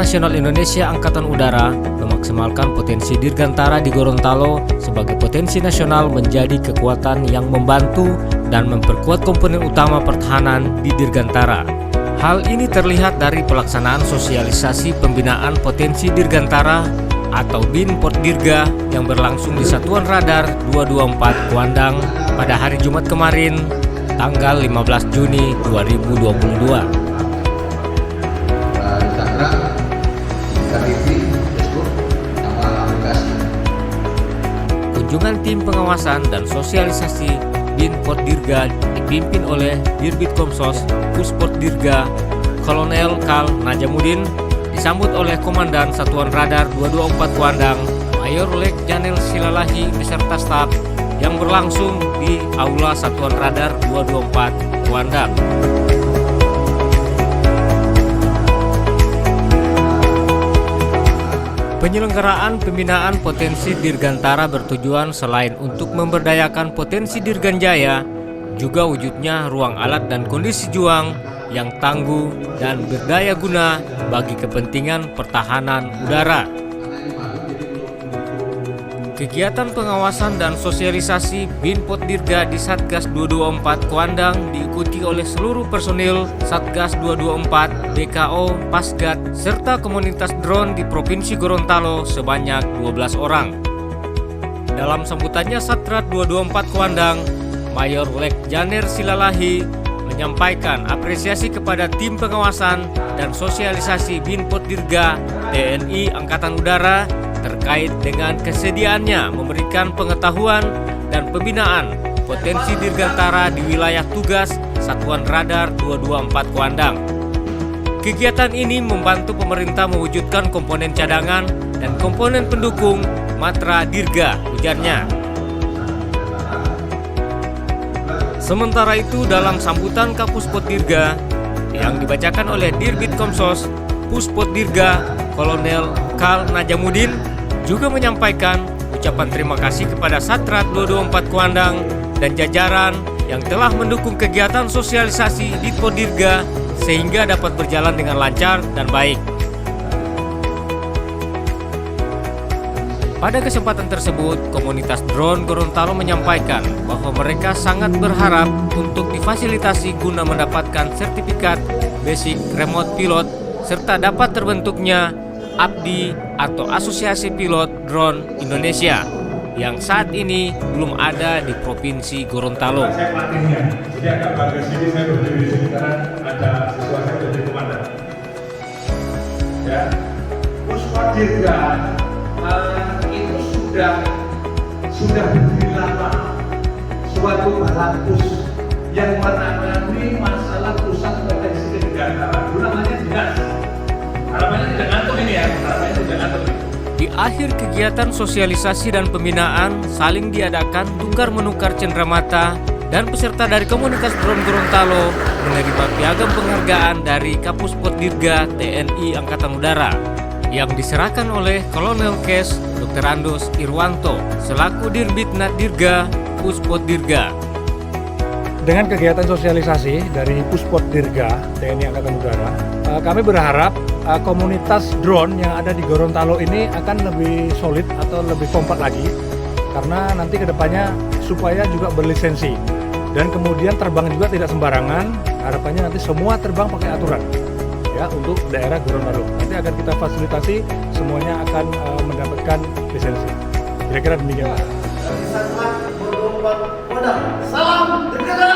Nasional Indonesia Angkatan Udara memaksimalkan potensi Dirgantara di Gorontalo sebagai potensi nasional menjadi kekuatan yang membantu dan memperkuat komponen utama pertahanan di Dirgantara. Hal ini terlihat dari pelaksanaan sosialisasi pembinaan potensi Dirgantara atau BIN Pordirga yang berlangsung di Satuan Radar 224 Kuandang pada hari Jumat kemarin, tanggal 15 Juni 2022. Kunjungan tim pengawasan dan sosialisasi BIN Pordirga dipimpin oleh Dirbit Komsos Puspordirga Kolonel Kal Najamuddin disambut oleh Komandan Satuan Radar 224 Kuandang Mayor Lek Janel Silalahi beserta staf yang berlangsung di Aula Satuan Radar 224 Kuandang. Penyelenggaraan pembinaan potensi Dirgantara bertujuan selain untuk memberdayakan potensi Dirganjaya, juga wujudnya ruang alat dan kondisi juang yang tangguh dan berdaya guna bagi kepentingan pertahanan udara. Kegiatan pengawasan dan sosialisasi BIN Pordirga di Satgas 224 Kuandang diikuti oleh seluruh personil Satgas 224, BKO, Pasgat, serta komunitas drone di Provinsi Gorontalo sebanyak 12 orang. Dalam sambutannya Satrat 224 Kuandang, Mayor Lek Janer Silalahi menyampaikan apresiasi kepada tim pengawasan dan sosialisasi BIN Pordirga TNI Angkatan Udara terkait dengan kesediaannya memberikan pengetahuan dan pembinaan potensi Dirgantara di wilayah tugas Satuan Radar 224 Kuandang. Kegiatan ini membantu pemerintah mewujudkan komponen cadangan dan komponen pendukung Matra Dirga, ujarnya. Sementara itu, dalam sambutan Kapus Pordirga yang dibacakan oleh Dirbit Komsos Puspordirga Kolonel Kal Najamuddin juga menyampaikan ucapan terima kasih kepada Satrat 224 Kuandang dan jajaran yang telah mendukung kegiatan sosialisasi di Pordirga sehingga dapat berjalan dengan lancar dan baik. Pada kesempatan tersebut, komunitas drone Gorontalo menyampaikan bahwa mereka sangat berharap untuk difasilitasi guna mendapatkan sertifikat Basic Remote Pilot serta dapat terbentuknya APDI atau Asosiasi Pilot Drone Indonesia yang saat ini belum ada di Provinsi Gorontalo. Saya pelatihnya, jadi agak bagus sini, saya berdiri di sini karena ada siswa saya jadi komandan. Ya, Puspordirga itu sudah berdiri lama, suatu balapus yang menangani masalah pusat potensi Dirgantara. Dulu namanya dinas. Harapannya tidak ngantuk ini ya, harapannya tidak ngantuk. Di akhir kegiatan sosialisasi dan pembinaan saling diadakan tukar-menukar cenderamata dan peserta dari komunitas drone Gorontalo menerima piagam penghargaan dari Kapus Pordirga TNI Angkatan Udara yang diserahkan oleh Kolonel Kes Dr. Andos Irwanto selaku Dirbit Dirga Puspordirga. Dengan kegiatan sosialisasi dari Puspordirga TNI Angkatan Udara, kami berharap komunitas drone yang ada di Gorontalo ini akan lebih solid atau lebih kompak lagi, karena nanti kedepannya supaya juga berlisensi dan kemudian terbang juga tidak sembarangan. Harapannya nanti semua terbang pakai aturan ya untuk daerah Gorontalo. Nanti akan kita fasilitasi, semuanya akan mendapatkan lisensi. Kira-kira demikian. Salam Dirgantara.